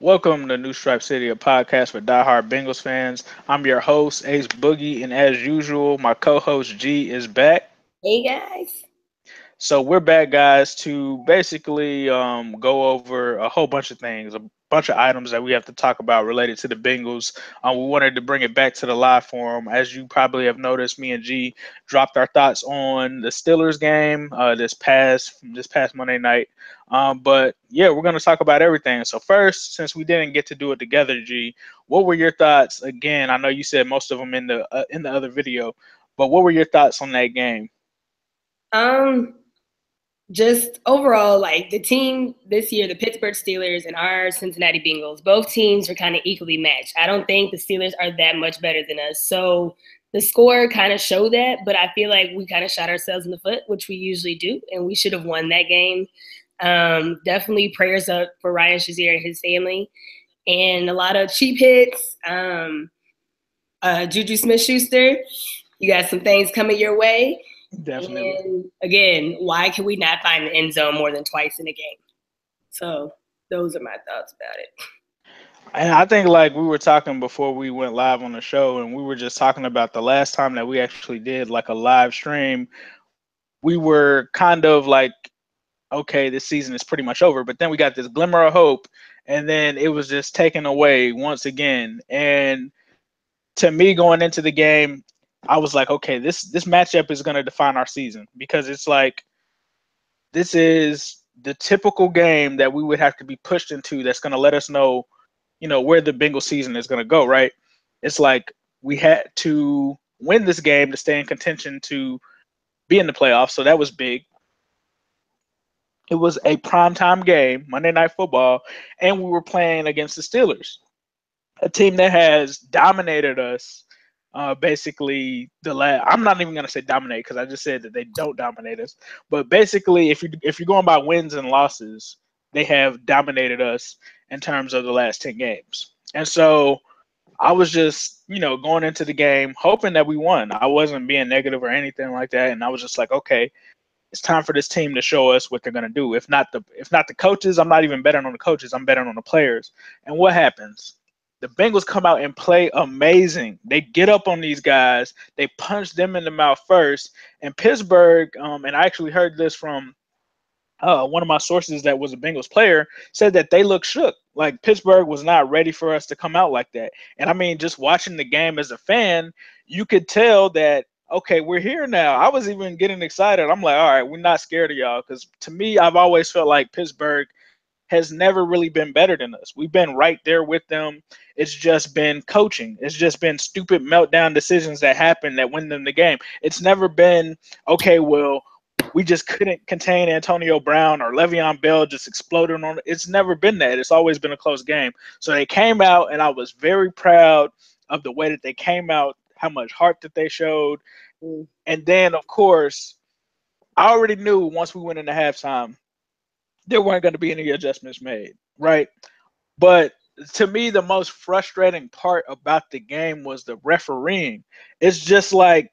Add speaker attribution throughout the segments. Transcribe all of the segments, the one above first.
Speaker 1: Welcome to New Stripe City, a podcast for diehard Bengals fans. I'm your host, Ace Boogie, and as usual, my co-host G is back.
Speaker 2: Hey guys.
Speaker 1: So we're back, guys, to basically go over a whole bunch of things, a bunch of items that we have to talk about related to the Bengals. We wanted to bring it back to the live forum. As you probably have noticed, me and G dropped our thoughts on the Steelers game this past Monday night. But yeah, we're going to talk about everything. So first, since we didn't get to do it together, G, what were your thoughts? Again, I know you said most of them in the other video, but what were your thoughts on that game?
Speaker 2: Um, just overall, like the team this year, the Pittsburgh Steelers and our Cincinnati Bengals, both teams are kind of equally matched. I don't think the Steelers are that much better than us. So the score kind of showed that, but I feel like we kind of shot ourselves in the foot, which we usually do, and we should have won that game. Definitely prayers up for Ryan Shazier and his family, and a lot of cheap hits. Juju Smith-Schuster, you got some things coming your way.
Speaker 1: Definitely.
Speaker 2: And again, why can we not find the end zone more than twice in a game? So those are my thoughts about it.
Speaker 1: And I think like we were talking before we went live on the show, and we were just talking about the last time that we actually did like a live stream. We were kind of like, okay, this season is pretty much over. But then we got this glimmer of hope, and then it was just taken away once again. And to me, going into the game, I was like, okay, this matchup is going to define our season because it's like this is the typical game that we would have to be pushed into that's going to let us know where the Bengal season is going to go, right? It's like we had to win this game to stay in contention to be in the playoffs. So that was big. It was a primetime game, Monday Night Football, and we were playing against the Steelers, a team that has dominated us. Basically, I'm not even gonna say dominate because I just said that they don't dominate us. But basically, if you're going by wins and losses, they have dominated us in terms of the last 10 games. And so I was just, going into the game hoping that we won. I wasn't being negative or anything like that, and I was just like, okay, it's time for this team to show us what they're gonna do. If not the coaches, I'm not even betting on the coaches. I'm betting on the players. And what happens? The Bengals come out and play amazing. They get up on these guys. They punch them in the mouth first. And Pittsburgh, and I actually heard this from one of my sources that was a Bengals player, said that they look shook. Like Pittsburgh was not ready for us to come out like that. And I mean, just watching the game as a fan, you could tell that okay, we're here now. I was even getting excited. I'm like, all right, we're not scared of y'all because to me, I've always felt like Pittsburgh has never really been better than us. We've been right there with them. It's just been coaching. It's just been stupid meltdown decisions that happen that win them the game. It's never been okay. Well, we just couldn't contain Antonio Brown or Le'Veon Bell just exploding on it. It's never been that. It's always been a close game. So they came out, and I was very proud of the way that they came out, how much heart that they showed. And then, of course, I already knew once we went into halftime, there weren't going to be any adjustments made, right? But to me, the most frustrating part about the game was the refereeing. It's just like,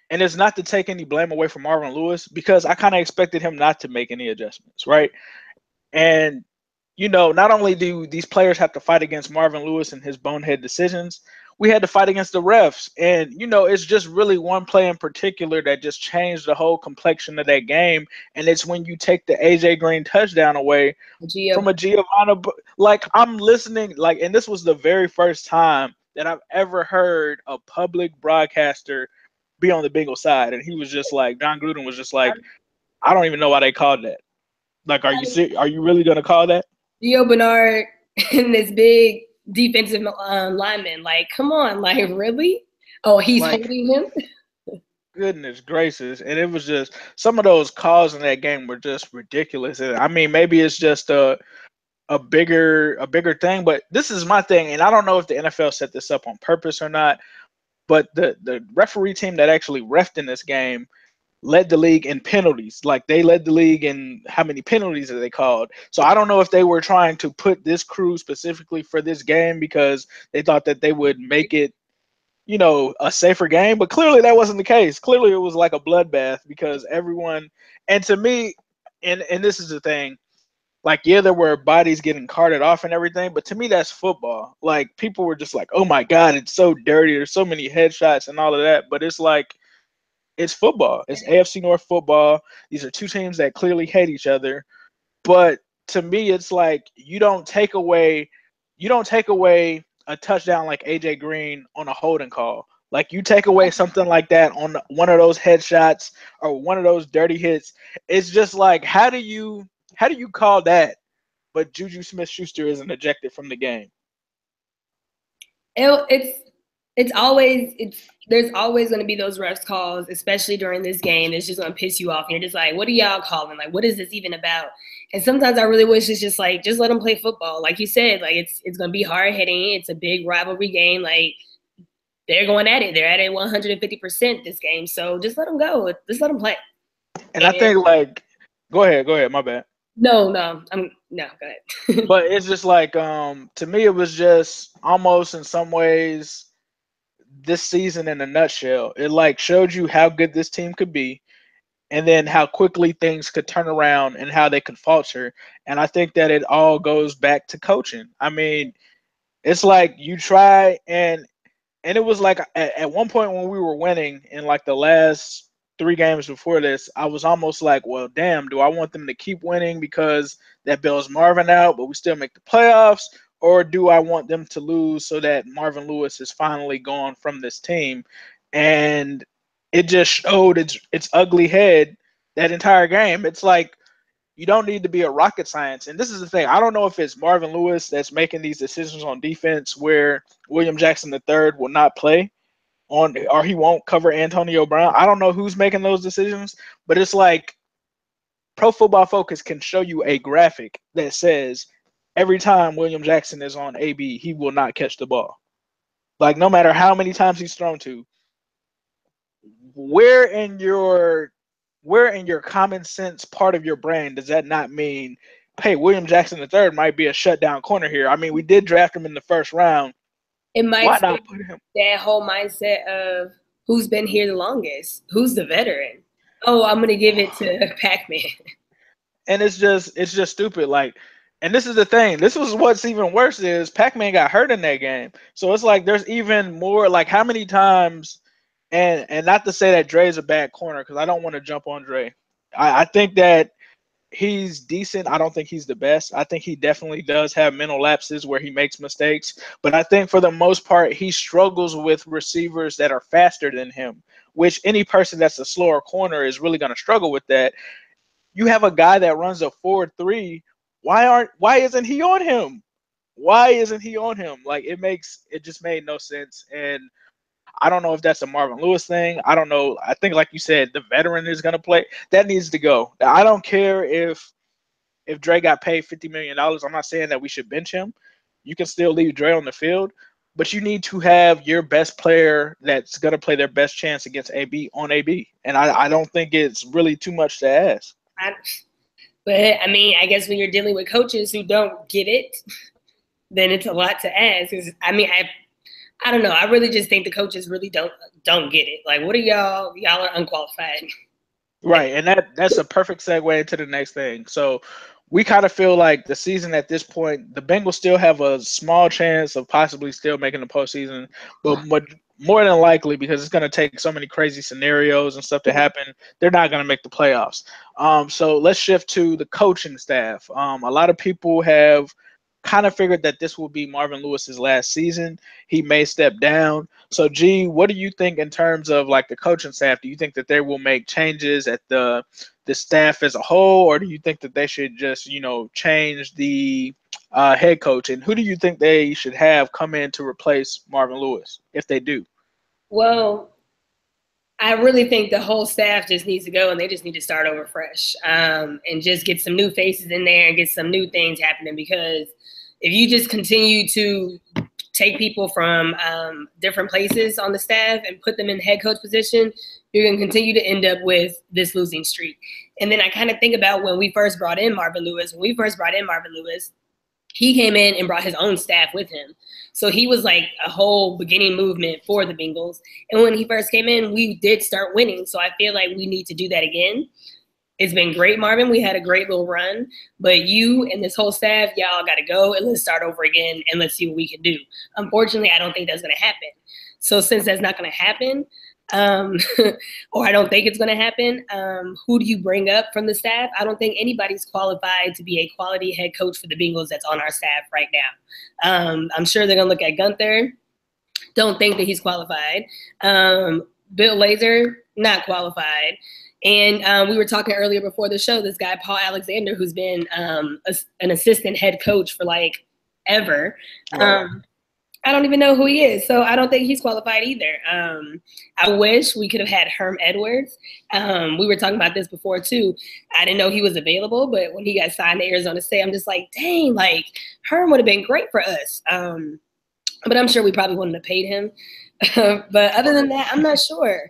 Speaker 1: and it's not to take any blame away from Marvin Lewis because I kind of expected him not to make any adjustments, right? And not only do these players have to fight against Marvin Lewis and his bonehead decisions, we had to fight against the refs. And, it's just really one play in particular that just changed the whole complexion of that game. And it's when you take the AJ Green touchdown away from
Speaker 2: Gio.
Speaker 1: a Giovanna. Like, I'm listening, like, and this was the very first time that I've ever heard a public broadcaster be on the Bengals side. And he was just like, John Gruden was just like, I don't even know why they called that. Like, are you really gonna call that?
Speaker 2: Gio Bernard and this big defensive lineman. Like, come on, like really? Oh, he's
Speaker 1: Like,
Speaker 2: holding him.
Speaker 1: goodness gracious. And it was just some of those calls in that game were just ridiculous. And I mean, maybe it's just a bigger thing, but this is my thing, and I don't know if the NFL set this up on purpose or not. But the referee team that actually refed in this game led the league in penalties. Like they led the league in how many penalties that they called. So I don't know if they were trying to put this crew specifically for this game because they thought that they would make it, a safer game. But clearly that wasn't the case. Clearly it was like a bloodbath because everyone, and to me, and this is the thing, Like, yeah, there were bodies getting carted off and everything, but to me, that's football. Like, people were just like, oh my God, it's so dirty. There's so many headshots and all of that. But it's like, it's football. It's AFC North football. These are two teams that clearly hate each other. But to me, it's like you don't take away a touchdown like AJ Green on a holding call. Like, you take away something like that on one of those headshots or one of those dirty hits. It's just like, how do you call that? But Juju Smith-Schuster isn't ejected from the game.
Speaker 2: It's always there's always going to be those refs calls, especially during this game. It's just going to piss you off. And you're just like, what are y'all calling? Like, what is this even about? And sometimes I really wish it's just like, just let them play football. Like you said, like it's going to be hard hitting. It's a big rivalry game. Like, they're going at it. They're at it 150% this game. So just let them go. Just let them play.
Speaker 1: And I think, like, go ahead, my bad.
Speaker 2: No, go ahead.
Speaker 1: But it's just like, to me, it was just almost in some ways this season in a nutshell. It like showed you how good this team could be, and then how quickly things could turn around and how they could falter. And I think that it all goes back to coaching. I mean, it's like you try and it was like at one point when we were winning in like the last three games before this, I was almost like, well, damn, do I want them to keep winning because that bails Marvin out, but we still make the playoffs? Or do I want them to lose so that Marvin Lewis is finally gone from this team? And it just showed its ugly head that entire game. It's like, you don't need to be a rocket science. And this is the thing. I don't know if it's Marvin Lewis that's making these decisions on defense where William Jackson III will not play on, or he won't cover Antonio Brown. I don't know who's making those decisions, but it's like Pro Football Focus can show you a graphic that says every time William Jackson is on AB, he will not catch the ball. Like, no matter how many times he's thrown to, where in your common sense part of your brain does that not mean, hey, William Jackson III might be a shutdown corner here? I mean, we did draft him in the first round.
Speaker 2: It might
Speaker 1: Why not put him?
Speaker 2: That whole mindset of who's been here the longest, who's the veteran. Oh, I'm gonna give it to Pac-Man.
Speaker 1: And it's just stupid. Like, and this is the thing. This was what's even worse is Pac-Man got hurt in that game. So it's like there's even more. Like, how many times? And not to say that Dre's a bad corner, because I don't want to jump on Dre. I think that he's decent. I don't think he's the best. I think he definitely does have mental lapses where he makes mistakes. But I think for the most part, he struggles with receivers that are faster than him, which any person that's a slower corner is really going to struggle with that. You have a guy that runs a 4.3. Why isn't he on him? Why isn't he on him? Like, it just made no sense. And I don't know if that's a Marvin Lewis thing. I don't know. I think, like you said, the veteran is going to play. That needs to go. I don't care if Dre got paid $50 million. I'm not saying that we should bench him. You can still leave Dre on the field, but you need to have your best player that's going to play their best chance against AB on AB. And I don't think it's really too much to ask.
Speaker 2: But, I mean, I guess when you're dealing with coaches who don't get it, then it's a lot to ask. I mean, I don't know. I really just think the coaches really don't get it. Like, what are y'all? Y'all are unqualified.
Speaker 1: Right, and that's a perfect segue into the next thing. So we kind of feel like the season at this point, the Bengals still have a small chance of possibly still making the postseason, but more than likely, because it's going to take so many crazy scenarios and stuff to happen, they're not going to make the playoffs. So let's shift to the coaching staff. A lot of people have kind of figured that this will be Marvin Lewis's last season. He may step down. So, G, what do you think in terms of like the coaching staff? Do you think that they will make changes at the staff as a whole, or do you think that they should just, change the head coach? And who do you think they should have come in to replace Marvin Lewis if they do?
Speaker 2: Well, I really think the whole staff just needs to go and they just need to start over fresh, and just get some new faces in there and get some new things happening. Because if you just continue to take people from different places on the staff and put them in head coach position, you're going to continue to end up with this losing streak. And then I kind of think about when we first brought in Marvin Lewis. When we first brought in Marvin Lewis, he came in and brought his own staff with him. So he was like a whole beginning movement for the Bengals. And when he first came in, we did start winning. So I feel like we need to do that again. It's been great, Marvin. We had a great little run, but you and this whole staff, y'all got to go and let's start over again and let's see what we can do. Unfortunately, I don't think that's going to happen. So since that's not going to happen, or I don't think it's going to happen, who do you bring up from the staff? I don't think anybody's qualified to be a quality head coach for the Bengals that's on our staff right now. I'm sure they're going to look at Gunther. Don't think that he's qualified. Bill Lazor, not qualified. And we were talking earlier before the show, this guy, Paul Alexander, who's been an assistant head coach for like ever. I don't even know who he is. So I don't think he's qualified either. I wish we could have had Herm Edwards. We were talking about this before too. I didn't know he was available, but when he got signed to Arizona State, I'm just like, dang, like Herm would have been great for us. But I'm sure we probably wouldn't have paid him. But other than that, I'm not sure.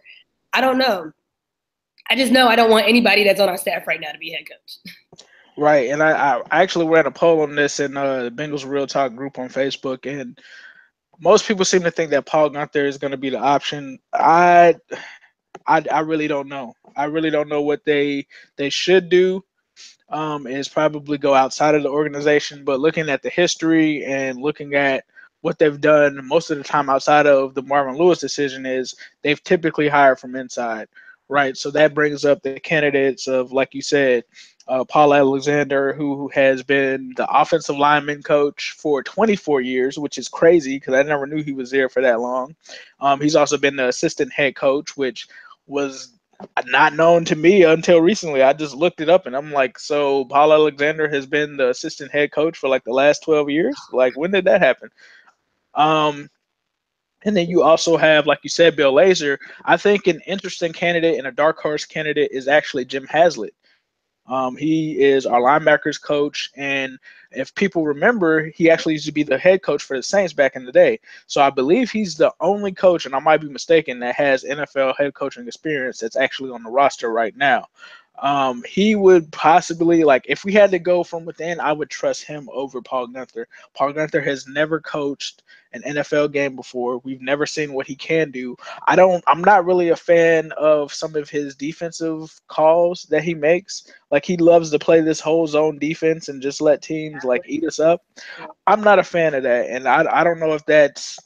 Speaker 2: I don't know. I just know I don't want anybody that's on our staff right now to be head coach.
Speaker 1: Right, and I actually ran a poll on this in the Bengals Real Talk group on Facebook, and most people seem to think that Paul Gunther is going to be the option. I really don't know. I really don't know what they should do. Is probably go outside of the organization, but looking at the history and looking at what they've done most of the time outside of the Marvin Lewis decision is they've typically hired from inside. Right, so that brings up the candidates of, like you said, Paul Alexander, who has been the offensive lineman coach for 24 years, which is crazy because I never knew he was there for that long. He's also been the assistant head coach, which was not known to me until recently. I just looked it up and I'm like, so Paul Alexander has been the assistant head coach for like the last 12 years? Like, when did that happen? And then you also have, like you said, Bill Lazor. I think an interesting candidate and a dark horse candidate is actually Jim Haslett. He is our linebackers coach, and if people remember, he actually used to be the head coach for the Saints back in the day. So I believe he's the only coach, and I might be mistaken, that has NFL head coaching experience that's actually on the roster right now. He would possibly, like, if we had to go from within, I would trust him over Paul Gunther. Paul Gunther has never coached an NFL game before. We've never seen what he can do. I'm not really a fan of some of his defensive calls that he makes. Like, he loves to play this whole zone defense and just let teams like eat us up. I'm not a fan of that, and I don't know if that's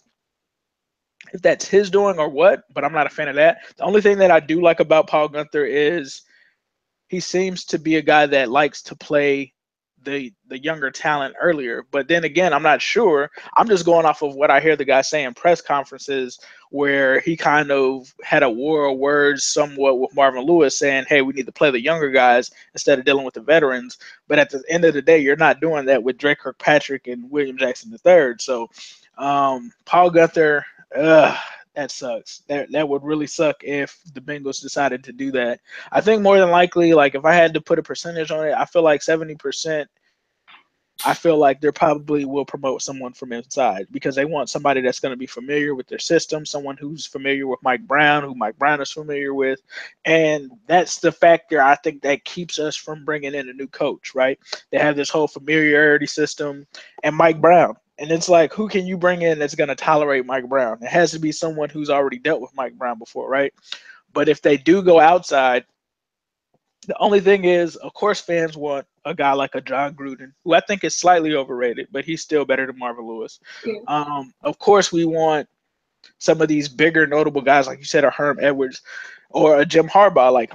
Speaker 1: his doing or what, but I'm not a fan of that. The only thing that I do like about Paul Gunther is he seems to be a guy that likes to play the younger talent earlier. But then again, I'm not sure. I'm just going off of what I hear the guy say in press conferences where he kind of had a war of words somewhat with Marvin Lewis saying, hey, we need to play the younger guys instead of dealing with the veterans. But at the end of the day, you're not doing that with Drake Kirkpatrick and William Jackson III. So Paul Gunther, that sucks. That would really suck if the Bengals decided to do that. I think more than likely, like if I had to put a percentage on it, I feel like 70%. I feel like they probably will promote someone from inside because they want somebody that's going to be familiar with their system, someone who's familiar with Mike Brown, who Mike Brown is familiar with. And that's the factor I think that keeps us from bringing in a new coach, right? They have this whole familiarity system and Mike Brown. And it's like, who can you bring in that's going to tolerate Mike Brown? It has to be someone who's already dealt with Mike Brown before, right? But if they do go outside, the only thing is, of course, fans want a guy like a John Gruden, who I think is slightly overrated, but he's still better than Marvin Lewis.
Speaker 2: Yeah.
Speaker 1: Of course, we want some of these bigger, notable guys, like you said, a Herm Edwards or a Jim Harbaugh. Like,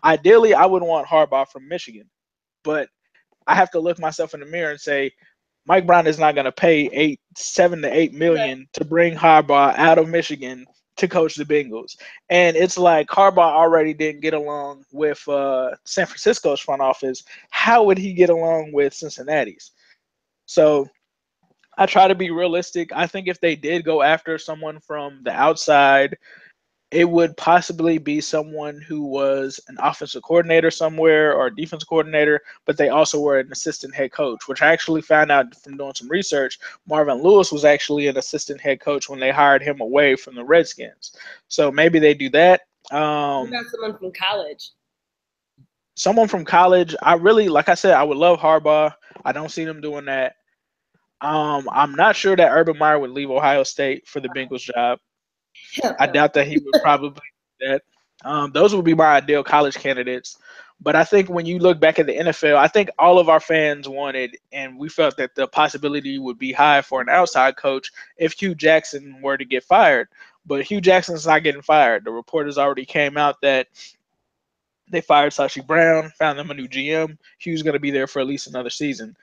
Speaker 1: ideally, I would want Harbaugh from Michigan, but I have to look myself in the mirror and say, Mike Brown is not going to pay 7 to 8 million to bring Harbaugh out of Michigan to coach the Bengals. And it's like Harbaugh already didn't get along with San Francisco's front office. How would he get along with Cincinnati's? So I try to be realistic. I think if they did go after someone from the outside, it would possibly be someone who was an offensive coordinator somewhere or a defense coordinator, but they also were an assistant head coach, which I actually found out from doing some research. Marvin Lewis was actually an assistant head coach when they hired him away from the Redskins. So maybe they do that.
Speaker 2: What about someone from college?
Speaker 1: Someone from college. I really, like I said, I would love Harbaugh. I don't see them doing that. I'm not sure that Urban Meyer would leave Ohio State for the Bengals job. I doubt that he would probably do that. Those would be my ideal college candidates. But I think when you look back at the NFL, I think all of our fans wanted, and we felt that the possibility would be high for an outside coach if Hugh Jackson were to get fired. But Hugh Jackson's not getting fired. The reporters already came out that they fired Sashi Brown, found them a new GM. Hugh's going to be there for at least another season.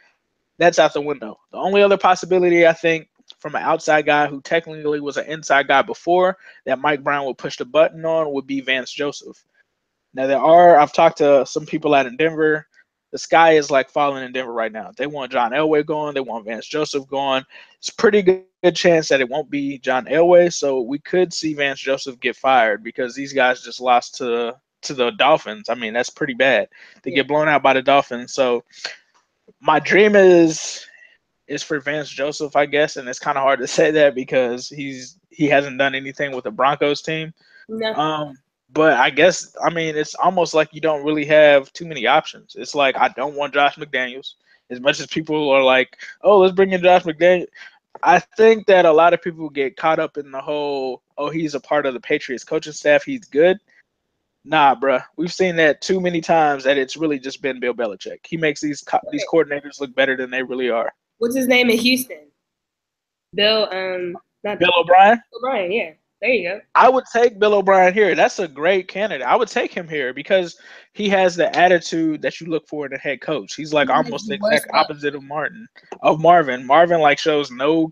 Speaker 1: That's out the window. The only other possibility, I think, from an outside guy who technically was an inside guy before that Mike Brown would push the button on would be Vance Joseph. Now I've talked to some people out in Denver. The sky is like falling in Denver right now. They want John Elway gone. They want Vance Joseph gone. It's a pretty good chance that it won't be John Elway. So we could see Vance Joseph get fired because these guys just lost to the Dolphins. I mean, that's pretty bad. They get blown out by the Dolphins. So my dream is for Vance Joseph, I guess, and it's kind of hard to say that because he hasn't done anything with the Broncos team.
Speaker 2: No.
Speaker 1: But I guess, I mean, it's almost like you don't really have too many options. It's like I don't want Josh McDaniels. As much as people are like, oh, let's bring in Josh McDaniels. I think that a lot of people get caught up in the whole, oh, he's a part of the Patriots coaching staff. He's good. Nah, bruh. We've seen that too many times that it's really just been Bill Belichick. He makes these coordinators look better than they really are.
Speaker 2: What's his name in Houston? Bill,
Speaker 1: Bill O'Brien?
Speaker 2: Bill O'Brien, yeah. There you go.
Speaker 1: I would take Bill O'Brien here. That's a great candidate. I would take him here because he has the attitude that you look for in a head coach. He's like almost the exact opposite of Marvin. Marvin like shows no,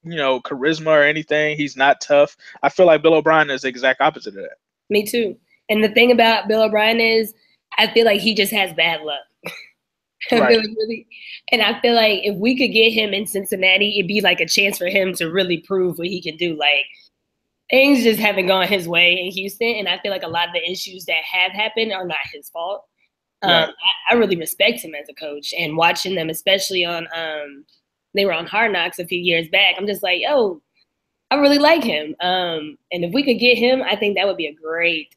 Speaker 1: charisma or anything. He's not tough. I feel like Bill O'Brien is the exact opposite of that.
Speaker 2: Me too. And the thing about Bill O'Brien is I feel like he just has bad luck.
Speaker 1: Right.
Speaker 2: And I feel like if we could get him in Cincinnati, it'd be like a chance for him to really prove what he can do. Like, things just haven't gone his way in Houston, and I feel like a lot of the issues that have happened are not his fault. Right. I really respect him as a coach, and watching them, especially on they were on Hard Knocks a few years back. I'm just like, yo, I really like him. And if we could get him, I think that would be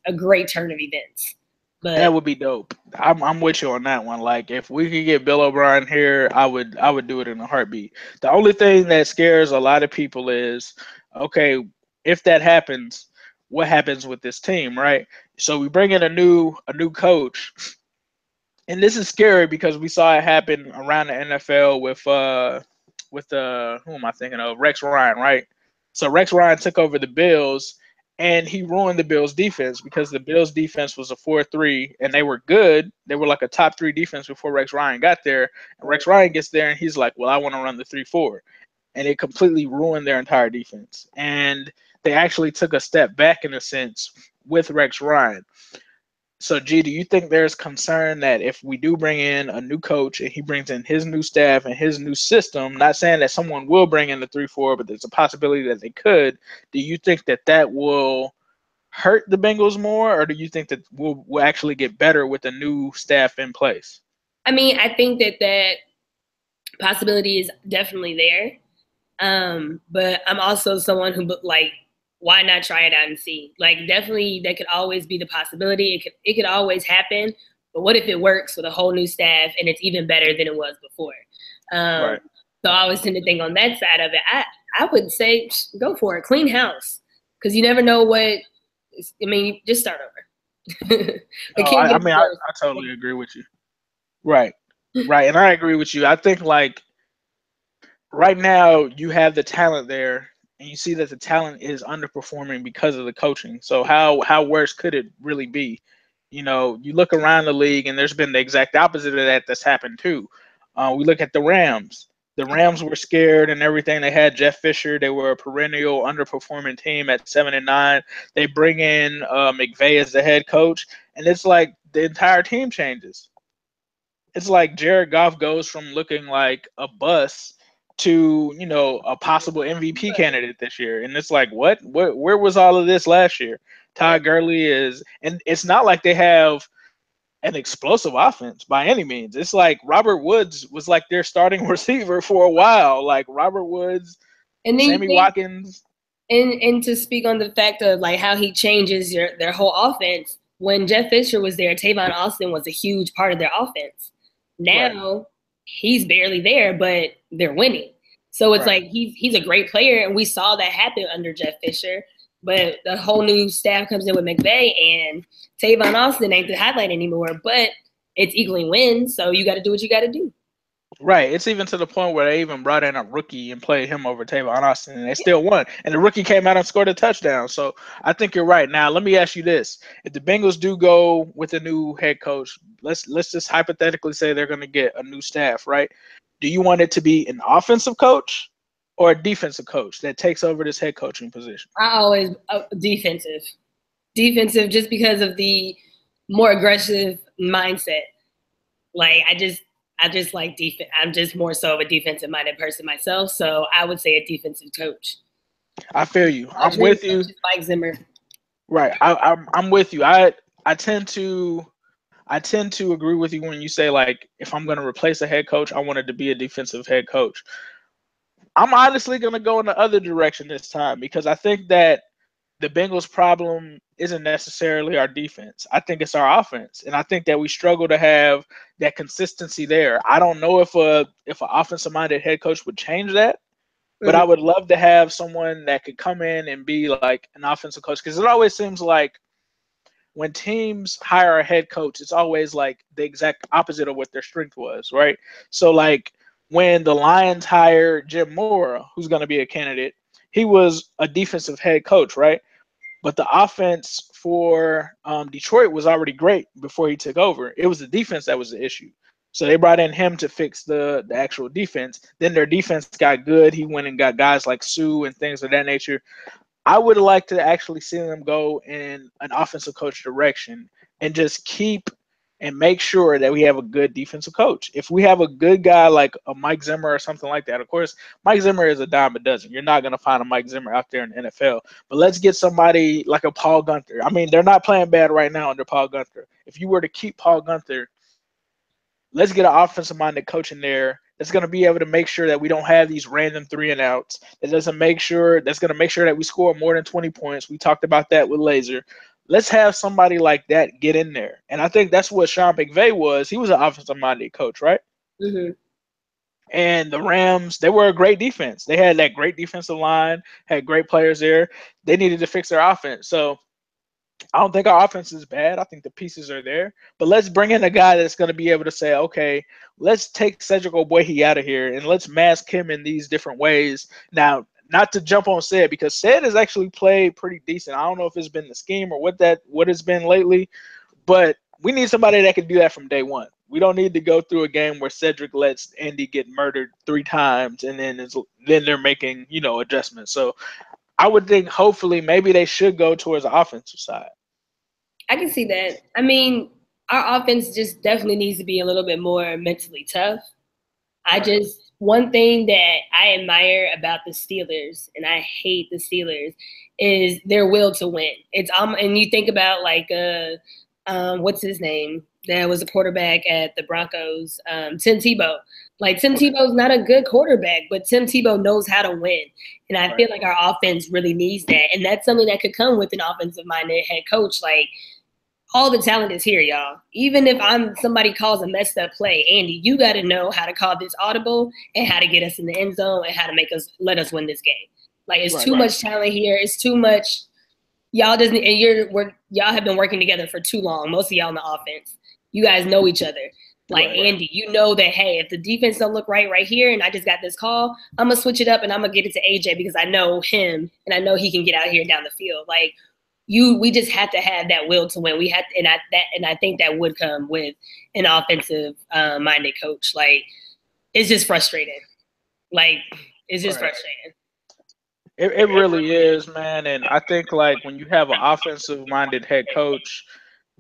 Speaker 2: a great turn of events. But
Speaker 1: that would be dope. I'm with you on that one. Like, if we could get Bill O'Brien here, I would do it in a heartbeat. The only thing that scares a lot of people is, okay, if that happens, what happens with this team, right? So we bring in a new coach, and this is scary because we saw it happen around the NFL with who am I thinking of? Rex Ryan, right? So Rex Ryan took over the Bills, and he ruined the Bills defense because the Bills defense was a 4-3, and they were good. They were like a top 3 defense before Rex Ryan got there. And Rex Ryan gets there, and he's like, well, I want to run the 3-4. And it completely ruined their entire defense. And they actually took a step back in a sense with Rex Ryan. So, G, do you think there's concern that if we do bring in a new coach and he brings in his new staff and his new system, not saying that someone will bring in the 3-4, but there's a possibility that they could, do you think that will hurt the Bengals more, or do you think that we'll actually get better with the new staff in place?
Speaker 2: I mean, I think that possibility is definitely there. But I'm also someone who, like, why not try it out and see? Like, definitely that could always be the possibility. It could always happen. But what if it works with a whole new staff and it's even better than it was before? Right. So I always tend to think on that side of it. I would say go for it. Clean house. Because you never know just start over.
Speaker 1: I totally agree with you. Right. Right. And I agree with you. I think, like, right now you have the talent there, and you see that the talent is underperforming because of the coaching. So how worse could it really be? You look around the league, and there's been the exact opposite of that that's happened too. We look at the Rams. The Rams were scared and everything. They had Jeff Fisher. They were a perennial underperforming team at 7-9. They bring in McVay as the head coach, and it's like the entire team changes. It's like Jared Goff goes from looking like a bust to, a possible MVP candidate this year. And it's like, what? Where was all of this last year? Todd Gurley and it's not like they have an explosive offense by any means. It's like Robert Woods was like their starting receiver for a while. Like Robert Woods, and then Sammy Watkins.
Speaker 2: And to speak on the fact of like how he changes their whole offense, when Jeff Fisher was there, Tavon Austin was a huge part of their offense. Now he's barely there, but they're winning. So it's like he's a great player, and we saw that happen under Jeff Fisher. But the whole new staff comes in with McVay, and Tavon Austin ain't the highlight anymore. But it's equaling wins, so you got to do what you got to do.
Speaker 1: Right. It's even to the point where they even brought in a rookie and played him over Tavon Austin, and they still won. And the rookie came out and scored a touchdown. So I think you're right. Now, let me ask you this: if the Bengals do go with a new head coach, let's just hypothetically say they're going to get a new staff, right? Do you want it to be an offensive coach or a defensive coach that takes over this head coaching position?
Speaker 2: I always defensive, just because of the more aggressive mindset. Like I just like defense. I'm just more so of a defensive minded person myself. So I would say a defensive coach.
Speaker 1: I feel you. I'm with you.
Speaker 2: Mike Zimmer.
Speaker 1: Right. I'm with you. I tend to agree with you when you say, like, if I'm going to replace a head coach, I want it to be a defensive head coach. I'm honestly going to go in the other direction this time because I think that the Bengals' problem isn't necessarily our defense. I think it's our offense, and I think that we struggle to have that consistency there. I don't know if an offensive-minded head coach would change that, but I would love to have someone that could come in and be like an offensive coach, because it always seems like when teams hire a head coach, it's always like the exact opposite of what their strength was, right? So like when the Lions hired Jim Mora, who's going to be a candidate, he was a defensive head coach, right? But the offense for Detroit was already great before he took over. It was the defense that was the issue. So they brought in him to fix the actual defense. Then their defense got good. He went and got guys like Sue and things of that nature. I would like to actually see them go in an offensive coach direction and just keep and make sure that we have a good defensive coach. If we have a good guy like a Mike Zimmer or something like that, of course, Mike Zimmer is a dime a dozen. You're not going to find a Mike Zimmer out there in the NFL. But let's get somebody like a Paul Gunther. I mean, they're not playing bad right now under Paul Gunther. If you were to keep Paul Gunther, let's get an offensive-minded coach in there that's going to be able to make sure that we don't have these random 3-and-outs. That's going to make sure that we score more than 20 points. We talked about that with Laser. Let's have somebody like that get in there. And I think that's what Sean McVay was. He was an offensive-minded coach, right?
Speaker 2: Mm-hmm.
Speaker 1: And the Rams, they were a great defense. They had that great defensive line, had great players there. They needed to fix their offense. So I don't think our offense is bad. I think the pieces are there. But let's bring in a guy that's going to be able to say, okay, let's take Cedric Ogbuehi out of here and let's mask him in these different ways. Now, not to jump on Ced, because Ced has actually played pretty decent. I don't know if it's been the scheme or what it's been lately, but we need somebody that can do that from day one. We don't need to go through a game where Cedric lets Andy get murdered 3 times and then they're making, adjustments. So I would think hopefully maybe they should go towards the offensive side.
Speaker 2: I can see that. I mean, our offense just definitely needs to be a little bit more mentally tough. One thing that I admire about the Steelers, and I hate the Steelers, is their will to win. It's and you think about like what's his name? That was a quarterback at the Broncos, Tim Tebow. Like Tim Tebow's not a good quarterback, but Tim Tebow knows how to win. And I feel like our offense really needs that. And that's something that could come with an offensive-minded head coach. Like, all the talent is here, y'all. Even if somebody calls a messed up play, Andy, you got to know how to call this audible and how to get us in the end zone and how to let us win this game. Like, it's too much talent here. It's too much. Y'all y'all have been working together for too long. Most of y'all on the offense, you guys know each other. Like Andy, you know that, hey, if the defense don't look right here, and I just got this call, I'm gonna switch it up and I'm gonna get it to AJ because I know him and I know he can get out here down the field. Like, we just have to have that will to win. I think that would come with an offensive minded coach. Like, it's just frustrating. Like, it's just frustrating.
Speaker 1: It really is, man. And I think like when you have an offensive minded head coach,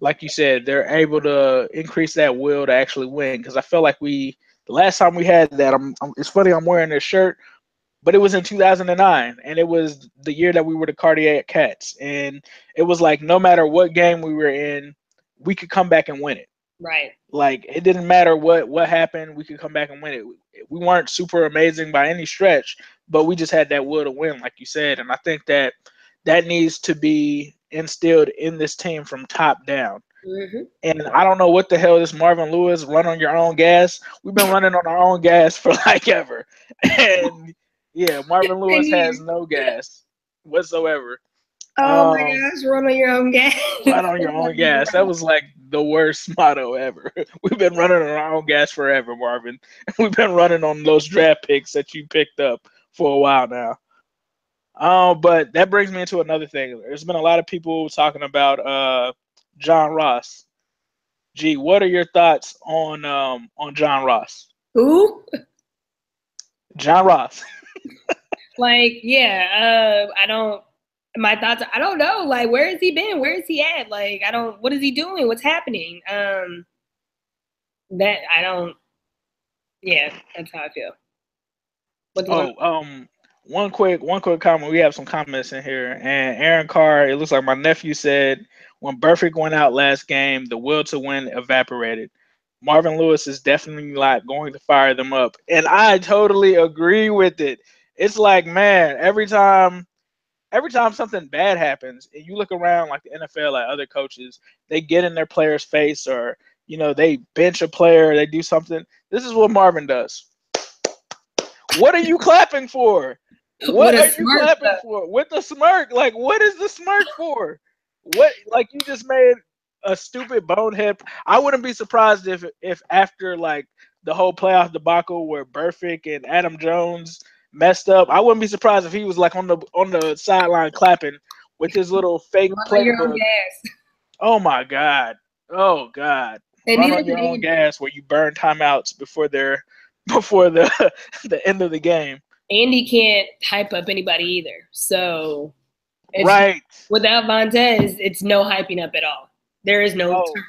Speaker 1: like you said, they're able to increase that will to actually win. Because I feel like the last time we had that, it's funny I'm wearing this shirt, but it was in 2009, and it was the year that we were the Cardiac Cats, and it was like no matter what game we were in, we could come back and win it.
Speaker 2: Right.
Speaker 1: Like it didn't matter what happened, we could come back and win it. We weren't super amazing by any stretch, but we just had that will to win, like you said, and I think that needs to be instilled in this team from top down.
Speaker 2: Mm-hmm.
Speaker 1: And I don't know what the hell this Marvin Lewis run on your own gas. We've been running on our own gas for like ever, and yeah, Marvin Lewis has no gas whatsoever.
Speaker 2: Oh my gosh, run on your own gas.
Speaker 1: Run on your own gas. That was like the worst motto ever. We've been running on our own gas forever, Marvin. We've been running on those draft picks that you picked up for a while now. But that brings me into another thing. There's been a lot of people talking about John Ross. Gee, what are your thoughts on John Ross?
Speaker 2: Who?
Speaker 1: John Ross.
Speaker 2: Like, yeah, I don't. My thoughts. I don't know. Like, where has he been? Where is he at? Like, I don't. What is he doing? What's happening? That I don't. Yeah, that's how I feel. What's going on?
Speaker 1: One quick comment. We have some comments in here, and Aaron Carr. It looks like my nephew said when Burfict went out last game, the will to win evaporated. Marvin Lewis is definitely not going to fire them up, and I totally agree with it. It's like, man, every time something bad happens, and you look around like the NFL, like other coaches, they get in their player's face, or they bench a player, they do something. This is what Marvin does. What are you clapping for?
Speaker 2: What
Speaker 1: What
Speaker 2: a
Speaker 1: are you
Speaker 2: smart.
Speaker 1: clapping for? With the smirk, like what is the smirk for? What, like you just made a stupid bonehead. I wouldn't be surprised if after like the whole playoff debacle where Burfict and Adam Jones messed up, I wouldn't be surprised if he was like on the sideline clapping with his little fake
Speaker 2: Run on your own
Speaker 1: playbook.
Speaker 2: gas.
Speaker 1: Oh my God. Oh God.
Speaker 2: And
Speaker 1: Run
Speaker 2: neither
Speaker 1: on
Speaker 2: can
Speaker 1: your own
Speaker 2: Andy.
Speaker 1: gas where you burn timeouts before the the end of the game.
Speaker 2: Andy can't hype up anybody either. So it's
Speaker 1: Right.
Speaker 2: without Vontez, it's no hyping up at all. There is no
Speaker 1: Oh,
Speaker 2: turn.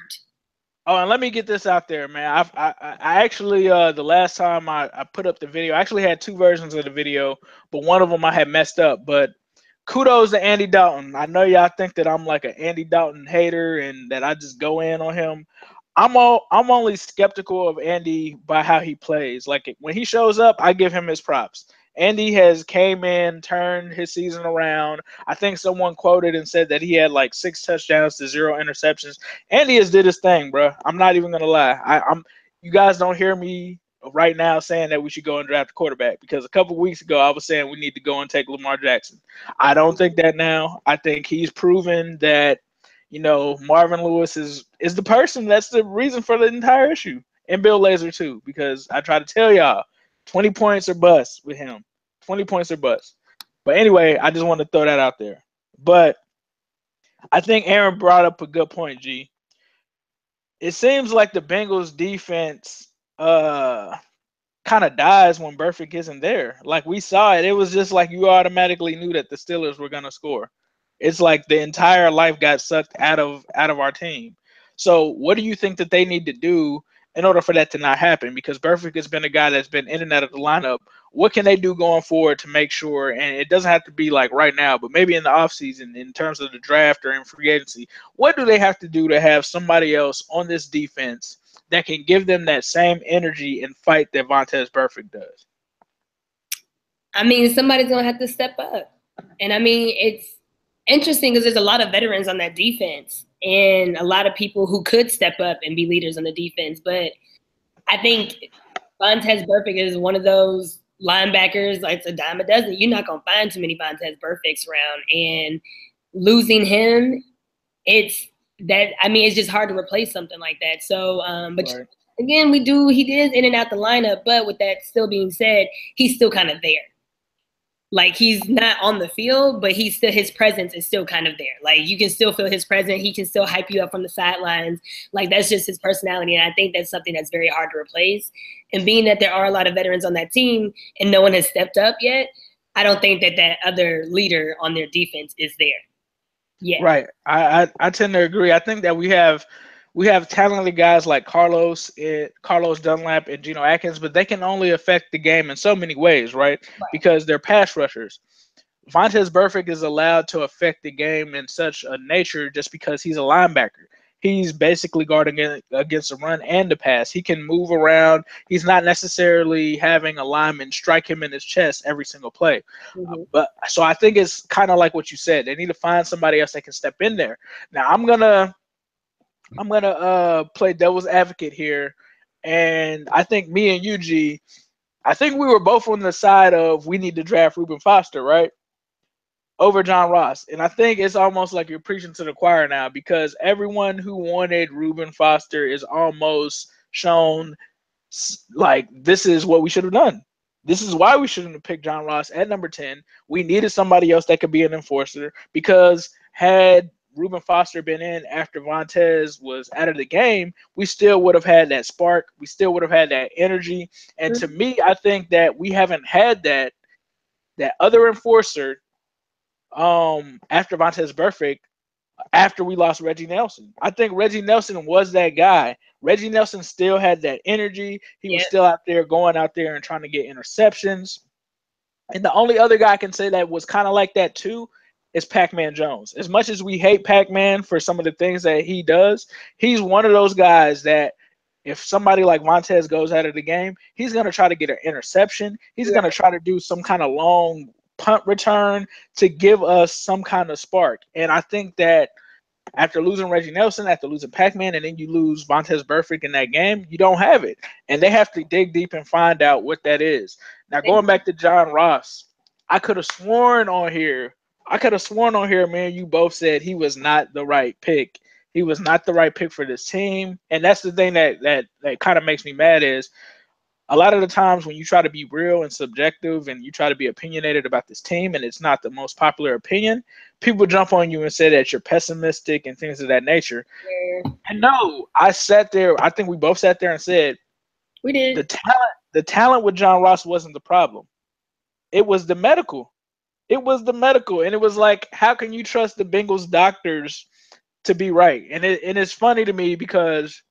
Speaker 1: oh, and let me get this out there, man. I actually the last time I put up the video, I actually had two versions of the video, but one of them I had messed up. But kudos to Andy Dalton. I know y'all think that I'm like an Andy Dalton hater and that I just go in on him. I'm only skeptical of Andy by how he plays. Like when he shows up, I give him his props. Andy has came in, turned his season around. I think someone quoted and said that he had like 6 touchdowns to 0 interceptions. Andy has did his thing, bro. I'm not even gonna lie. I'm. You guys don't hear me right now saying that we should go and draft a quarterback because a couple weeks ago I was saying we need to go and take Lamar Jackson. I don't think that now. I think he's proven that Marvin Lewis is the person that's the reason for the entire issue. And Bill Lazor too, because I try to tell y'all 20 points or bust with him. 20 points or bust. But anyway, I just want to throw that out there. But I think Aaron brought up a good point, G. It seems like the Bengals defense kind of dies when Burfict isn't there. Like we saw it. It was just like you automatically knew that the Steelers were gonna score. It's like the entire life got sucked out of our team. So what do you think that they need to do in order for that to not happen? Because Burfict has been a guy that's been in and out of the lineup. What can they do going forward to make sure, and it doesn't have to be like right now, but maybe in the offseason in terms of the draft or in free agency, what do they have to do to have somebody else on this defense that can give them that same energy and fight that Vontaze Burfict does?
Speaker 2: I mean, somebody's gonna have to step up. And I mean, it's interesting because there's a lot of veterans on that defense and a lot of people who could step up and be leaders on the defense. But I think Vontez Burfict is one of those linebackers, like it's a dime a dozen. You're not gonna find too many Vontez Burficts around. And losing him, it's that I mean, it's just hard to replace something like that. So but
Speaker 1: Right.
Speaker 2: again, he did in and out the lineup, but with that still being said, he's still kind of there. Like he's not on the field, but his presence is still kind of there. Like you can still feel his presence. He can still hype you up from the sidelines. Like that's just his personality. And I think that's something that's very hard to replace. And being that there are a lot of veterans on that team and no one has stepped up yet, I don't think that other leader on their defense is there yet.
Speaker 1: Right. I tend to agree. I think that we have talented guys like Carlos Dunlap and Geno Atkins, but they can only affect the game in so many ways, right? Because they're pass rushers. Vontaze Burfict is allowed to affect the game in such a nature just because he's a linebacker. He's basically guarding against the run and the pass. He can move around. He's not necessarily having a lineman strike him in his chest every single play. But so I think it's kind of like what you said. They need to find somebody else that can step in there. Now I'm gonna play devil's advocate here, and I think me and Yuji, I think we were both on the side of we need to draft Reuben Foster, right? over John Ross. And I think it's almost like you're preaching to the choir now because everyone who wanted Reuben Foster is almost shown like this is what we should have done. This is why we shouldn't have picked John Ross at number 10. We needed somebody else that could be an enforcer because had Reuben Foster been in after Vontaze was out of the game, we still would have had that spark. We still would have had that energy. And to me, I think that we haven't had that other enforcer after Vontaze Burfict after we lost Reggie Nelson. I think Reggie Nelson was that guy. Reggie Nelson still had that energy. He was still out there going out there and trying to get interceptions. And the only other guy I can say that was kind of like that too is Pac-Man Jones. As much as we hate Pac-Man for some of the things that he does, he's one of those guys that if somebody like Vontaze goes out of the game, he's going to try to get an interception. He's going to try to do some kind of long punt return to give us some kind of spark. And I think that after losing Reggie Nelson, after losing Pac-Man, and then you lose Vontaze Burfict in that game, you don't have it. And they have to dig deep and find out what that is. Now, going back to John Ross, I could have sworn on here, man, you both said he was not the right pick. He was not the right pick for this team. And that's the thing that kind of makes me mad is a lot of the times when you try to be real and subjective and you try to be opinionated about this team and it's not the most popular opinion, people jump on you and say that you're pessimistic and things of that nature. Yeah. And no, I sat there. I think we both sat there and said
Speaker 2: we did.
Speaker 1: The talent with John Ross wasn't the problem. It was the medical. It was the medical. And it was like, how can you trust the Bengals doctors to be right? And it's funny to me because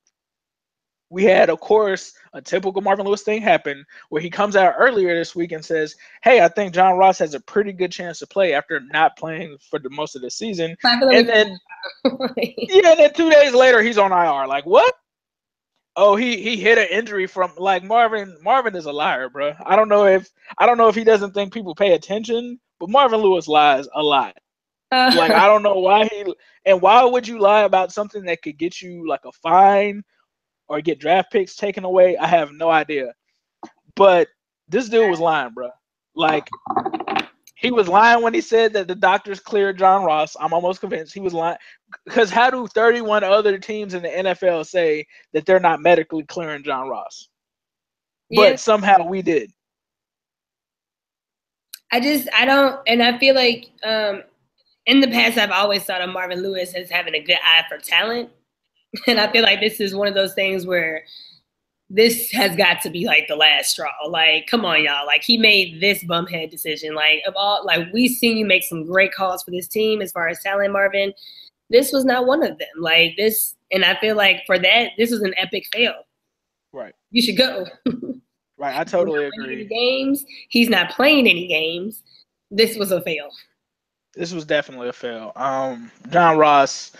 Speaker 1: we had, of course, a typical Marvin Lewis thing happen where he comes out earlier this week and says, hey, I think John Ross has a pretty good chance to play after not playing for the most of the season. And then, and then 2 days later, he's on IR. Like, what? Oh, he hit an injury from like Marvin. Marvin is a liar, bro. I don't know if he doesn't think people pay attention, but Marvin Lewis lies a lot. Like, I don't know why why would you lie about something that could get you like a fine or get draft picks taken away? I have no idea. But this dude was lying, bro. Like, he was lying when he said that the doctors cleared John Ross. I'm almost convinced he was lying. Because how do 31 other teams in the NFL say that they're not medically clearing John Ross? But somehow we did.
Speaker 2: I don't, and I feel like in the past I've always thought of Marvin Lewis as having a good eye for talent. And I feel like this is one of those things where this has got to be like the last straw. Like, come on, y'all. Like, he made this bumhead decision. Like, of all, like, we've seen you make some great calls for this team as far as talent, Marvin. This was not one of them. Like, this, and I feel like for that, this was an epic fail.
Speaker 1: Right.
Speaker 2: You should go.
Speaker 1: Right. I totally agree.
Speaker 2: Games. He's not playing any games. This was a fail.
Speaker 1: This was definitely a fail. John Ross,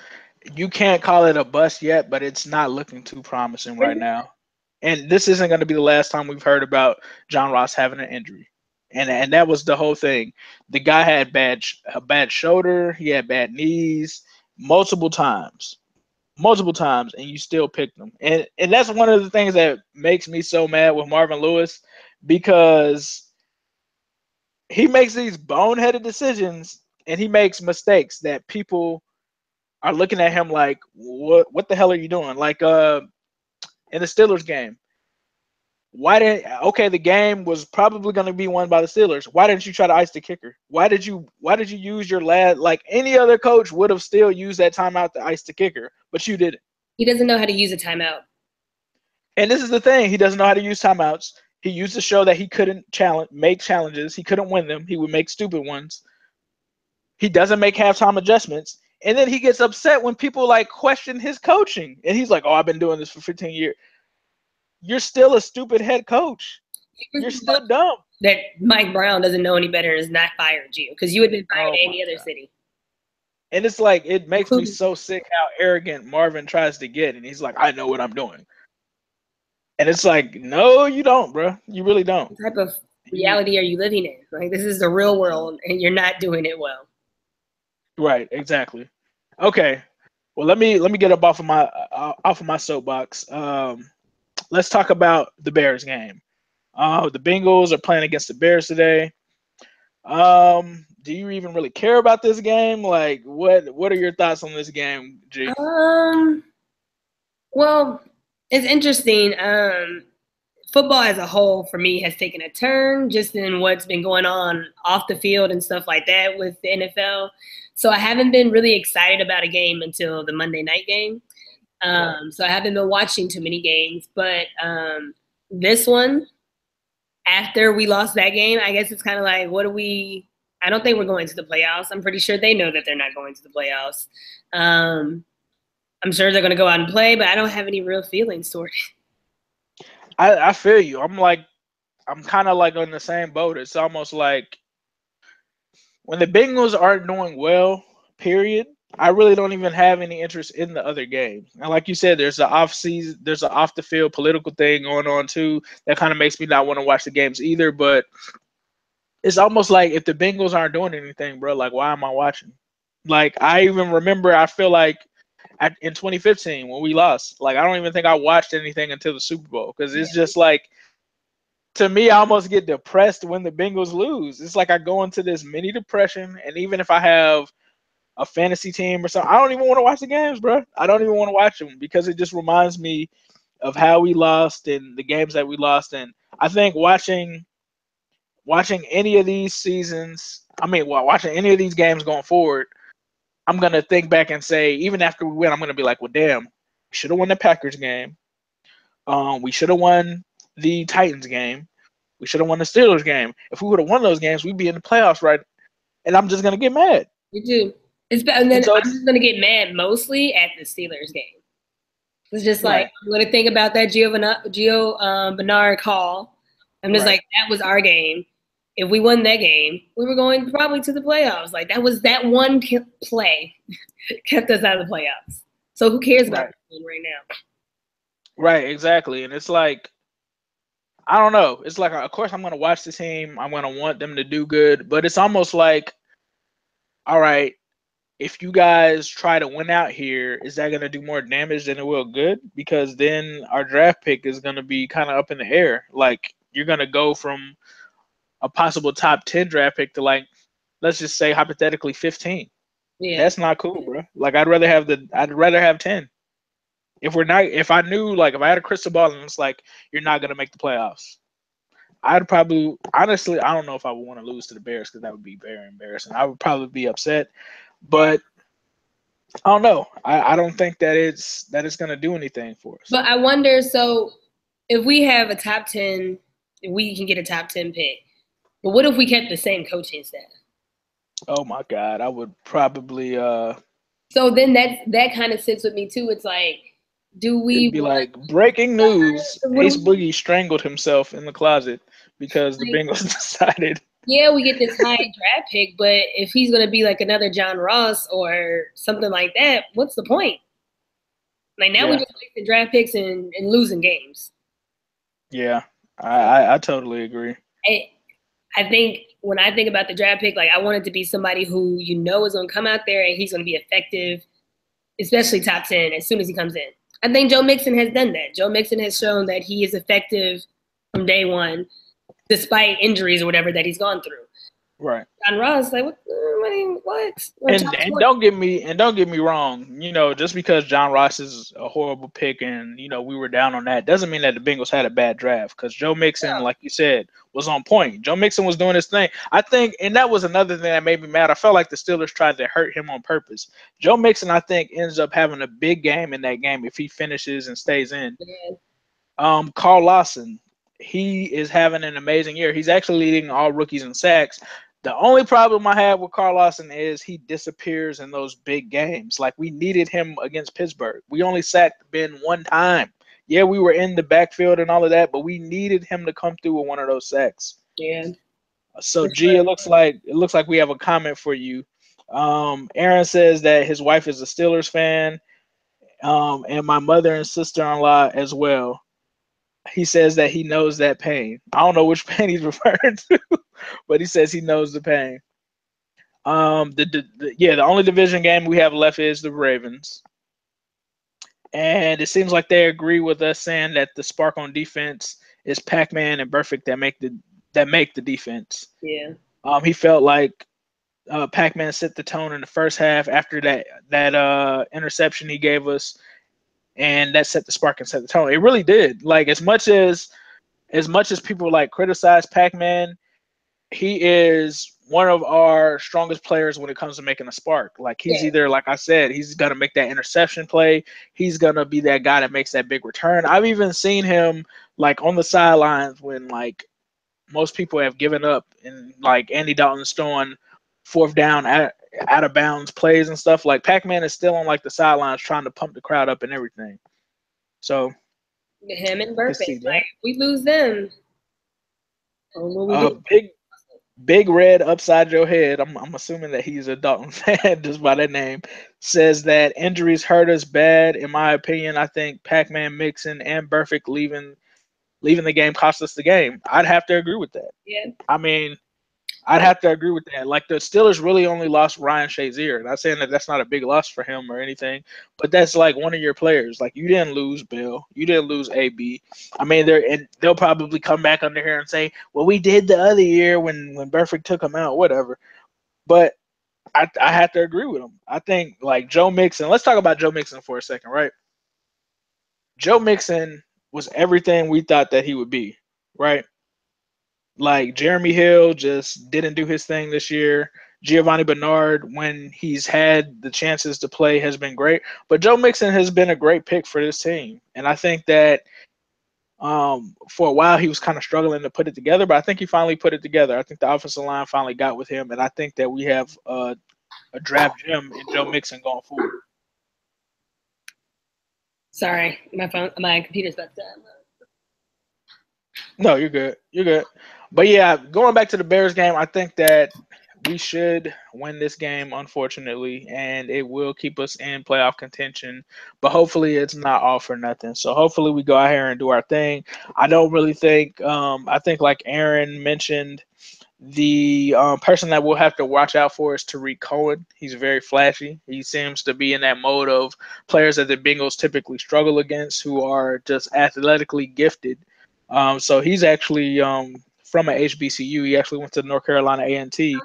Speaker 1: you can't call it a bust yet, but it's not looking too promising right now. And this isn't going to be the last time we've heard about John Ross having an injury. And that was the whole thing. The guy had a bad shoulder. He had bad knees multiple times, and you still picked him. And that's one of the things that makes me so mad with Marvin Lewis, because he makes these boneheaded decisions and he makes mistakes that people are looking at him like, what the hell are you doing? Like in the Steelers game, the game was probably going to be won by the Steelers. Why didn't you try to ice the kicker? Why did you use your lad? Like, any other coach would have still used that timeout to ice the kicker, but you didn't.
Speaker 2: He doesn't know how to use a timeout.
Speaker 1: And this is the thing. He doesn't know how to use timeouts. He used to show that he couldn't make challenges. He couldn't win them. He would make stupid ones. He doesn't make halftime adjustments. And then he gets upset when people like question his coaching. And he's like, oh, I've been doing this for 15 years. You're still a stupid head coach. You're still dumb.
Speaker 2: That Mike Brown doesn't know any better and has not fired you, because you would have been fired in any other city.
Speaker 1: And it's like, it makes me so sick how arrogant Marvin tries to get. And he's like, I know what I'm doing. And it's like, no, you don't, bro. You really don't.
Speaker 2: What type of reality are you living in? Like, this is the real world and you're not doing it well.
Speaker 1: Right, exactly. Okay. Well, let me get up off of my soapbox. Let's talk about the Bears game. The Bengals are playing against the Bears today. Do you even really care about this game? Like, what are your thoughts on this game, G?
Speaker 2: Well, it's interesting. Football as a whole for me has taken a turn just in what's been going on off the field and stuff like that with the NFL. So I haven't been really excited about a game until the Monday night game. So I haven't been watching too many games, but this one, after we lost that game, I guess it's kind of like, what do we? I don't think we're going to the playoffs. I'm pretty sure they know that they're not going to the playoffs. I'm sure they're going to go out and play, but I don't have any real feelings toward it.
Speaker 1: I feel you. I'm kind of like on the same boat. It's almost like when the Bengals aren't doing well, period, I really don't even have any interest in the other games. And like you said, there's an off the field political thing going on too that kind of makes me not want to watch the games either. But it's almost like if the Bengals aren't doing anything, bro, like why am I watching? Like I even remember, I feel like in 2015 when we lost, like I don't even think I watched anything until the Super Bowl because it's just like, to me, I almost get depressed when the Bengals lose. It's like I go into this mini depression, and even if I have a fantasy team or something, I don't even want to watch the games, bro. I don't even want to watch them because it just reminds me of how we lost and the games that we lost. And I think watching any of these seasons, watching any of these games going forward, I'm gonna think back and say, even after we win, I'm gonna be like, well, damn, we should have won the Packers game. We should have won the Titans game. We should have won the Steelers game. If we would have won those games, we'd be in the playoffs, right? And I'm just gonna get mad.
Speaker 2: You do. And then I'm just gonna get mad mostly at the Steelers game. It's just like, I'm gonna think about that Gio Bernard call. I'm just like, that was our game. If we won that game, we were going probably to the playoffs. Like that one play kept us out of the playoffs. So who cares about the game right now?
Speaker 1: Right, exactly. And it's like, I don't know. It's like, of course, I'm going to watch the team. I'm going to want them to do good. But it's almost like, all right, if you guys try to win out here, is that going to do more damage than it will good? Because then our draft pick is going to be kind of up in the air. Like, you're going to go from a possible top 10 draft pick to, like, let's just say hypothetically 15. Yeah. That's not cool, bro. Like, I'd rather have 10. If I knew, like, if I had a crystal ball and it's like, you're not going to make the playoffs, I'd probably, honestly, I don't know if I would want to lose to the Bears because that would be very embarrassing. I would probably be upset, but I don't know. I don't think that it's going to do anything for us.
Speaker 2: But I wonder, so if we have a top 10, we can get a top 10 pick. But what if we kept the same coaching staff?
Speaker 1: Oh my God, I would probably.
Speaker 2: So then that kind of sits with me too. It's like, do we
Speaker 1: be like breaking news? Ace Boogie strangled himself in the closet because the Bengals decided.
Speaker 2: Yeah, we get this high draft pick, but if he's going to be like another John Ross or something like that, what's the point? Like now we're just wasting draft picks and losing games.
Speaker 1: Yeah, I totally agree.
Speaker 2: I think when I think about the draft pick, like I want it to be somebody who you know is going to come out there and he's going to be effective, especially top 10 as soon as he comes in. I think Joe Mixon has done that. Joe Mixon has shown that he is effective from day one, despite injuries or whatever that he's gone through.
Speaker 1: Right.
Speaker 2: John Ross, like what?
Speaker 1: And don't get me wrong. You know, just because John Ross is a horrible pick, and you know we were down on that, doesn't mean that the Bengals had a bad draft. Because Joe Mixon, like you said, was on point. Joe Mixon was doing his thing. I think, and that was another thing that made me mad. I felt like the Steelers tried to hurt him on purpose. Joe Mixon, I think, ends up having a big game in that game if he finishes and stays in. Carl Lawson, he is having an amazing year. He's actually leading all rookies in sacks. The only problem I have with Carl Lawson is he disappears in those big games. Like, we needed him against Pittsburgh. We only sacked Ben one time. Yeah, we were in the backfield and all of that, but we needed him to come through with one of those sacks.
Speaker 2: Yeah.
Speaker 1: So, G, it looks like we have a comment for you. Aaron says that his wife is a Steelers fan, and my mother and sister-in-law as well. He says that he knows that pain. I don't know which pain he's referring to, but he says he knows the pain. The only division game we have left is the Ravens. And it seems like they agree with us saying that the spark on defense is Pac-Man and Perfect that make the defense.
Speaker 2: Yeah.
Speaker 1: He felt like Pac-Man set the tone in the first half after that interception he gave us, and that set the spark and set the tone. It really did. Like as much as people like criticize Pac-Man, he is one of our strongest players when it comes to making a spark. Like he's
Speaker 2: Yeah.
Speaker 1: either, like I said, he's gonna make that interception play. He's gonna be that guy that makes that big return. I've even seen him like on the sidelines when like most people have given up and like Andy Dalton's throwing fourth down out of bounds plays and stuff. Like Pac-Man is still on like the sidelines trying to pump the crowd up and everything. So
Speaker 2: Him and
Speaker 1: I can
Speaker 2: Burfict.
Speaker 1: see
Speaker 2: Like,
Speaker 1: that.
Speaker 2: if we lose them, what we do?
Speaker 1: Big Red upside your head. I'm assuming that he's a Dalton fan just by that name. Says that injuries hurt us bad. In my opinion, I think Pac-Man, Mixon, and Burfict leaving the game cost us the game. I'd have to agree with that.
Speaker 2: Yeah.
Speaker 1: I mean, I'd have to agree with that. Like the Steelers really only lost Ryan Shazier. Not saying that that's not a big loss for him or anything, but that's like one of your players. Like you didn't lose Bill, you didn't lose AB. I mean, they'll probably come back under here and say, "Well, we did the other year when Burfict took him out, whatever." But I have to agree with him. I think like Joe Mixon. Let's talk about Joe Mixon for a second, right? Joe Mixon was everything we thought that he would be, right? Like Jeremy Hill just didn't do his thing this year. Giovanni Bernard, when he's had the chances to play, has been great. But Joe Mixon has been a great pick for this team, and I think that for a while he was kind of struggling to put it together, but I think he finally put it together. I think the offensive line finally got with him, and I think that we have a draft gem in Joe Mixon going forward.
Speaker 2: Sorry, my computer's about to die.
Speaker 1: No, you're good. You're good. But yeah, going back to the Bears game, I think that we should win this game, unfortunately, and it will keep us in playoff contention. But hopefully, it's not all for nothing. So hopefully, we go out here and do our thing. I don't really think. I think, like Aaron mentioned, the person that we'll have to watch out for is Tariq Cohen. He's very flashy. He seems to be in that mode of players that the Bengals typically struggle against, who are just athletically gifted. So he's actually from a HBCU. He actually went to North Carolina A&T.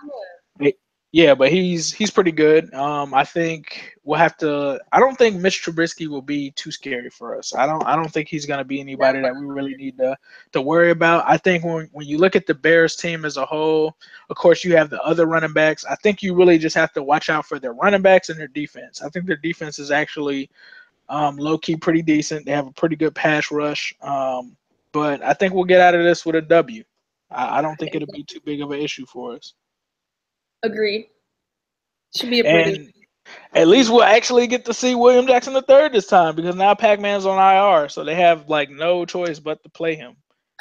Speaker 1: Yeah, but he's pretty good. I think we'll have to. I don't think Mitch Trubisky will be too scary for us. I don't think he's going to be anybody that we really need to worry about. I think when you look at the Bears team as a whole, of course you have the other running backs. I think you really just have to watch out for their running backs and their defense. I think their defense is actually low key pretty decent. They have a pretty good pass rush. But I think we'll get out of this with a W. I don't think it'll be too big of an issue for us.
Speaker 2: Agreed. Should be a pretty.
Speaker 1: And at least we'll actually get to see William Jackson III this time because now Pac-Man's on IR, so they have like no choice but to play him.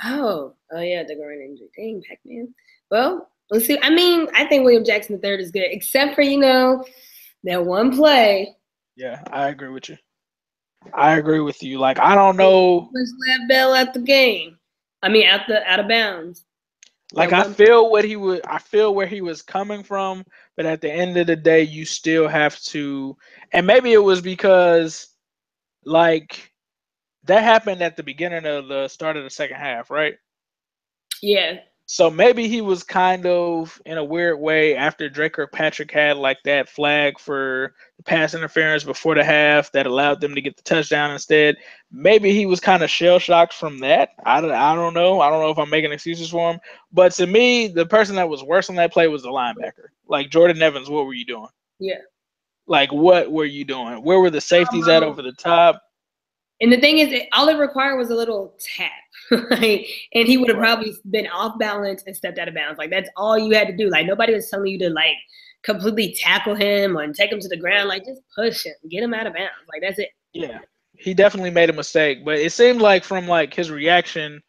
Speaker 2: Oh yeah, the groin injury. Dang, Pac-Man. Well, let's see. I mean, I think William Jackson III is good, except for that one play.
Speaker 1: Yeah, I agree with you. I agree with you. Like I don't know.
Speaker 2: Just let Bell out the game. I mean, out of bounds.
Speaker 1: Like I feel where he was coming from, but at the end of the day, you still have to. And maybe it was because like that happened at the beginning of the start of the second half, right?
Speaker 2: Yeah.
Speaker 1: So maybe he was kind of in a weird way after Drake Kirkpatrick had like that flag for the pass interference before the half that allowed them to get the touchdown instead. Maybe he was kind of shell shocked from that. I don't know. I don't know if I'm making excuses for him. But to me, the person that was worse on that play was the linebacker. Like Jordan Evans, what were you doing?
Speaker 2: Yeah.
Speaker 1: Like what were you doing? Where were the safeties at over the top?
Speaker 2: And the thing is, all it required was a little tap. Like, and he would have probably been off balance and stepped out of bounds. Like, that's all you had to do. Like, nobody was telling you to, like, completely tackle him or take him to the ground. Like, just push him. Get him out of bounds. Like, that's it.
Speaker 1: Yeah. He definitely made a mistake. But it seemed like from, like, his reaction,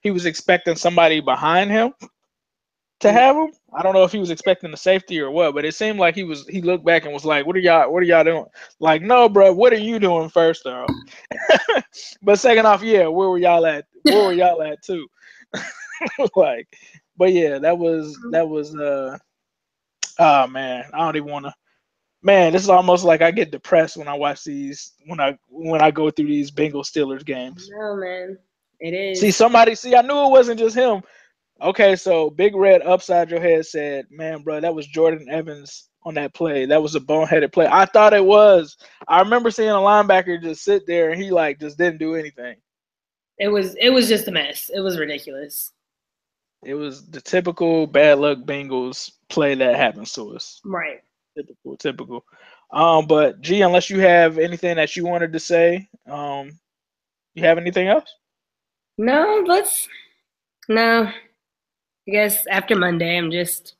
Speaker 1: he was expecting somebody behind him to have him. I don't know if he was expecting the safety or what, but it seemed like he looked back and was like, what are y'all doing? Like, no, bro, what are you doing first off? But second off, yeah, where were y'all at? Where were y'all at too? Like, but yeah, that was oh man, I don't even wanna man, this is almost like I get depressed when I watch these when I go through these Bengals Steelers games.
Speaker 2: No, man. It is.
Speaker 1: See, I knew it wasn't just him. Okay, so Big Red upside your head said, "Man, bro, that was Jordan Evans on that play. That was a boneheaded play." I thought it was. I remember seeing a linebacker just sit there and he like just didn't do anything.
Speaker 2: It was just a mess. It was ridiculous.
Speaker 1: It was the typical bad luck Bengals play that happens to us.
Speaker 2: Right.
Speaker 1: Typical, typical. But G, unless you have anything that you wanted to say, you have anything else?
Speaker 2: No, no. I guess after Monday, I'm just.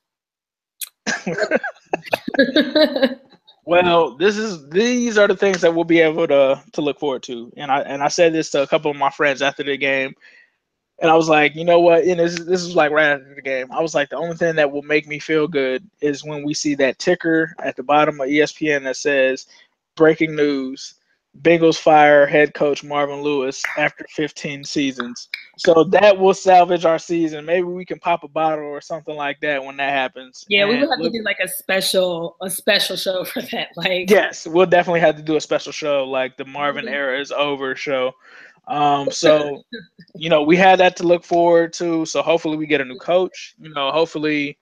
Speaker 1: Well, these are the things that we'll be able to look forward to. And I said this to a couple of my friends after the game, and I was like, you know what? And this is like right after the game. I was like, the only thing that will make me feel good is when we see that ticker at the bottom of ESPN that says breaking news: Bengals fire head coach Marvin Lewis after 15 seasons. So that will salvage our season. Maybe we can pop a bottle or something like that when that happens.
Speaker 2: Yeah, we
Speaker 1: And
Speaker 2: would have to
Speaker 1: look,
Speaker 2: do like a special show for that. Like,
Speaker 1: yes, we'll definitely have to do a special show like the Marvin era is over show. So we had that to look forward to. So hopefully we get a new coach. Hopefully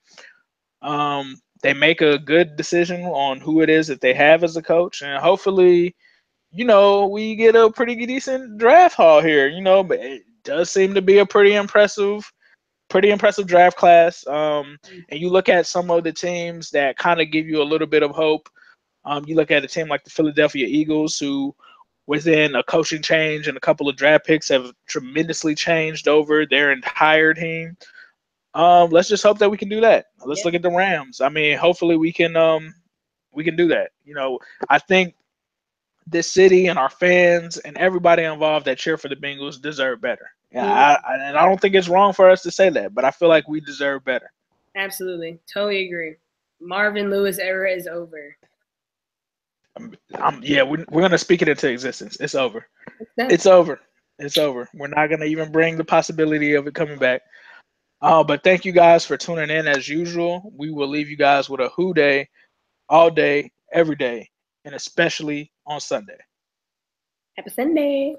Speaker 1: they make a good decision on who it is that they have as a coach, and hopefully we get a pretty decent draft haul here. But it does seem to be a pretty impressive draft class. And you look at some of the teams that kind of give you a little bit of hope. You look at a team like the Philadelphia Eagles, who within a coaching change and a couple of draft picks have tremendously changed over their entire team. Let's just hope that we can do that. Let's
Speaker 2: yeah,
Speaker 1: look at the Rams. I mean, hopefully we can do that. I think this city and our fans and everybody involved that cheer for the Bengals deserve better. Yeah,
Speaker 2: mhm,
Speaker 1: and I don't think it's wrong for us to say that, but I feel like we deserve better.
Speaker 2: absolutely, totally agree. Marvin Lewis era is over.
Speaker 1: Yeah, we're gonna speak it into existence. It's over.
Speaker 2: It's done.
Speaker 1: It's over. It's over. We're not gonna even bring the possibility of it coming back. But thank you guys for tuning in as usual. We will leave you guys with a who day all day, every day, and especially on Sunday.
Speaker 2: Happy Sunday.